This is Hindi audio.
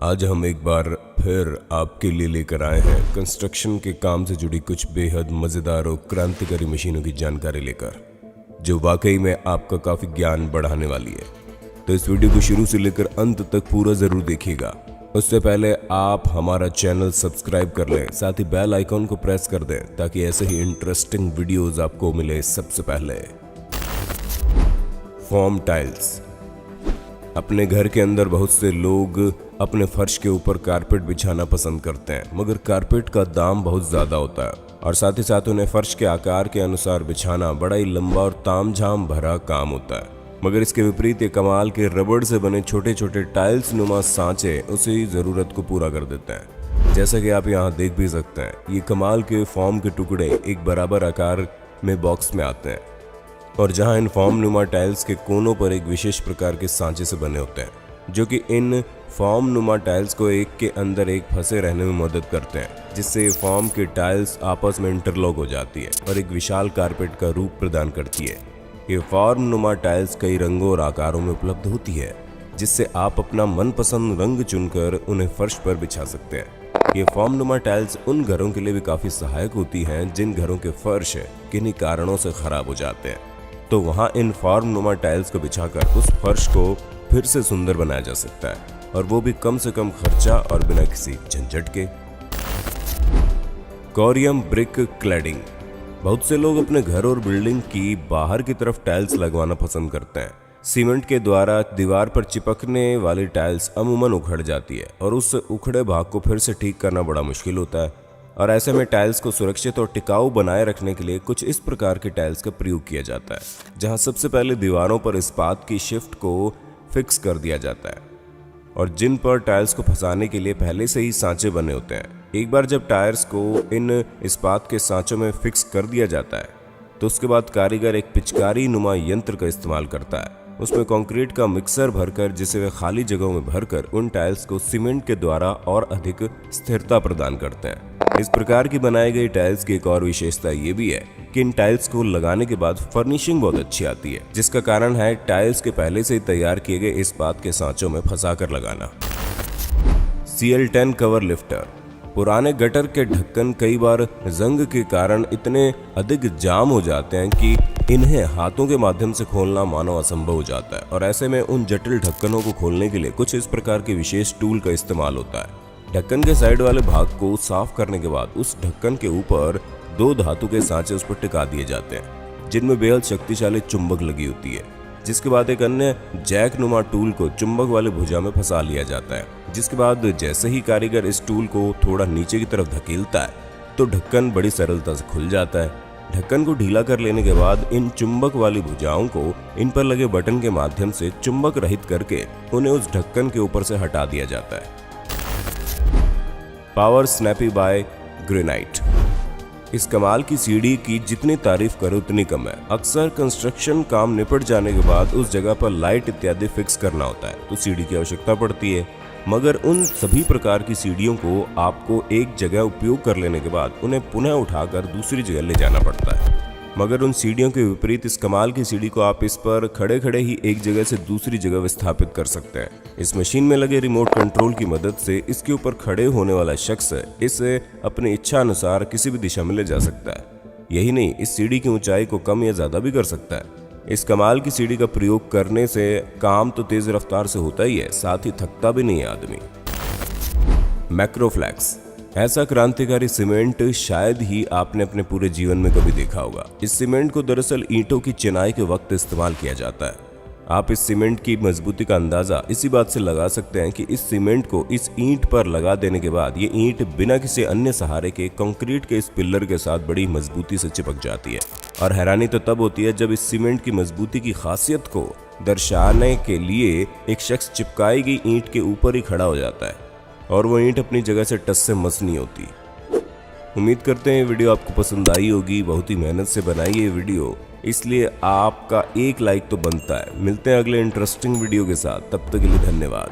आज हम एक बार फिर आपके लिए लेकर आए हैं कंस्ट्रक्शन के काम से जुड़ी कुछ बेहद मज़ेदार और क्रांतिकारी मशीनों की जानकारी लेकर, जो वाकई में आपका काफ़ी ज्ञान बढ़ाने वाली है। तो इस वीडियो को शुरू से लेकर अंत तक पूरा ज़रूर देखिएगा। उससे पहले आप हमारा चैनल सब्सक्राइब कर लें, साथ ही बेल आइकॉन को प्रेस कर दें ताकि ऐसे ही इंटरेस्टिंग वीडियोज़ आपको मिले सबसे पहले। Form tiles. अपने घर के अंदर बहुत से लोग अपने फर्श के ऊपर कारपेट बिछाना पसंद करते हैं, मगर कारपेट का दाम बहुत ज़्यादा होता है और साथ ही साथ उन्हें फर्श के आकार के अनुसार बिछाना बड़ा ही लंबा और तामझाम भरा काम होता है। मगर इसके विपरीत ये कमाल के रबड़ से बने छोटे छोटे टाइल्स नुमा सांचे उसी ज़रूरत को पूरा कर देते हैं। जैसा कि आप यहाँ देख भी सकते हैं, ये कमाल के फॉर्म के टुकड़े एक बराबर आकार में बॉक्स में आते हैं और जहां इन फॉर्म नुमा टाइल्स के कोनों पर एक विशेष प्रकार के सांचे से बने होते हैं, जो कि इन फॉर्म नुमा टाइल्स को एक के अंदर एक फंसे रहने में मदद करते हैं, जिससे फॉर्म की टाइल्स आपस में इंटरलॉक हो जाती है और एक विशाल कारपेट का रूप प्रदान करती है। ये फॉर्म नुमा टाइल्स कई रंगों और आकारों में उपलब्ध होती है, जिससे आप अपना मनपसंद रंग चुनकर उन्हें फर्श पर बिछा सकते हैं। ये फॉर्म नुमा टाइल्स उन घरों के लिए भी काफ़ी सहायक होती हैं जिन घरों के फर्श किन्हीं कारणों से खराब हो जाते हैं, तो वहां इन फॉर्म नुमा टाइल्स को बिछाकर उस फर्श को फिर से सुंदर बनाया जा सकता है, और वो भी कम से कम खर्चा और बिना किसी झंझट के। कोरियम ब्रिक क्लैडिंग। बहुत से लोग अपने घर और बिल्डिंग की बाहर की तरफ टाइल्स लगवाना पसंद करते हैं। सीमेंट के द्वारा दीवार पर चिपकने वाली टाइल्स अमूमन उखड़ जाती है और उस उखड़े भाग को फिर से ठीक करना बड़ा मुश्किल होता है, और ऐसे में टाइल्स को सुरक्षित और टिकाऊ बनाए रखने के लिए कुछ इस प्रकार के टाइल्स का प्रयोग किया जाता है, जहां सबसे पहले दीवारों पर इस्पात की शिफ्ट को फिक्स कर दिया जाता है और जिन पर टाइल्स को फंसाने के लिए पहले से ही सांचे बने होते हैं। एक बार जब टायर्स को इन इस्पात के सांचों में फिक्स कर दिया जाता है, तो उसके बाद कारीगर एक पिचकारी नुमा यंत्र का इस्तेमाल करता है। उसमें कंक्रीट का मिक्सर भरकर, जिसे वे खाली जगहों में भरकर उन टाइल्स को सीमेंट के द्वारा और अधिक स्थिरता प्रदान करते हैं। इस प्रकार की बनाई गई टाइल्स की एक और विशेषता ये भी है कि इन टाइल्स को लगाने के बाद फर्निशिंग बहुत अच्छी आती है, जिसका कारण है टाइल्स के पहले से ही तैयार किए गए इस्पात के सांचों में फंसाकर लगाना। CL10 cover lifter. पुराने गटर के ढक्कन कई बार जंग के कारण इतने अधिक जाम हो जाते हैं कि इन्हें हाथों के माध्यम से खोलना मानो असंभव हो जाता है, और ऐसे में उन जटिल ढक्कनों को खोलने के लिए कुछ इस प्रकार के विशेष टूल का इस्तेमाल होता है। ढक्कन के साइड वाले भाग को साफ करने के बाद उस ढक्कन के ऊपर 2 धातु के सांचे उस पर टिका दिए जाते हैं, जिनमें बेहद शक्तिशाली चुंबक लगी होती है। जिसके बाद एक अन्य जैक नुमा टूल को चुंबक वाले भुजा में फंसा लिया जाता है, जिसके बाद जैसे ही कारीगर इस टूल को थोड़ा नीचे की तरफ धकेलता है, तो ढक्कन बड़ी सरलता से खुल जाता है। ढक्कन को ढीला कर लेने के बाद इन चुंबक वाली भुजाओं को इन पर लगे बटन के माध्यम से चुंबक रहित करके उन्हें उस ढक्कन के ऊपर से हटा दिया जाता है। Power Snappy by Granite. इस कमाल की सीढ़ी की जितनी तारीफ करो उतनी कम है। अक्सर कंस्ट्रक्शन काम निपट जाने के बाद उस जगह पर लाइट इत्यादि फिक्स करना होता है, तो सीढ़ी की आवश्यकता पड़ती है, मगर उन सभी प्रकार की सीढ़ियों को आपको एक जगह उपयोग कर लेने के बाद उन्हें पुनः उठाकर दूसरी जगह ले जाना पड़ता है। मगर उन सीढ़ियों के विपरीत इस कमाल की सीढ़ी को आप इस पर खड़े खड़े ही एक जगह से दूसरी जगह विस्थापित कर सकते हैं। इस मशीन में लगे रिमोट कंट्रोल की मदद से इसके ऊपर खड़े होने वाला शख्स इसे अपनी इच्छा अनुसार किसी भी दिशा में ले जा सकता है। यही नहीं, इस सीढ़ी की ऊंचाई को कम या ज्यादा भी कर सकता है। इस कमाल की सीढ़ी का प्रयोग करने से काम तो तेज रफ्तार से होता ही है, साथ ही थकता भी नहीं है आदमी। मैक्रोफ्लैक्स। ऐसा क्रांतिकारी सीमेंट शायद ही आपने अपने पूरे जीवन में कभी देखा होगा। इस सीमेंट को दरअसल ईंटों की चिनाई के वक्त इस्तेमाल किया जाता है। आप इस सीमेंट की मजबूती का अंदाजा इसी बात से लगा सकते हैं कि इस सीमेंट को इस ईंट पर लगा देने के बाद ये ईंट बिना किसी अन्य सहारे के कंक्रीट के इस पिल्लर के साथ बड़ी मजबूती से चिपक जाती है। और हैरानी तो तब होती है जब इस सीमेंट की मजबूती की खासियत को दर्शाने के लिए एक शख्स चिपकाई गई ईंट के ऊपर ही खड़ा हो जाता है और वो ईंट अपनी जगह से टस से मस नहीं होती। उम्मीद करते हैं ये वीडियो आपको पसंद आई होगी। बहुत ही मेहनत से बनाई है ये वीडियो, इसलिए आपका एक लाइक तो बनता है। मिलते हैं अगले इंटरेस्टिंग वीडियो के साथ, तब तक के लिए धन्यवाद।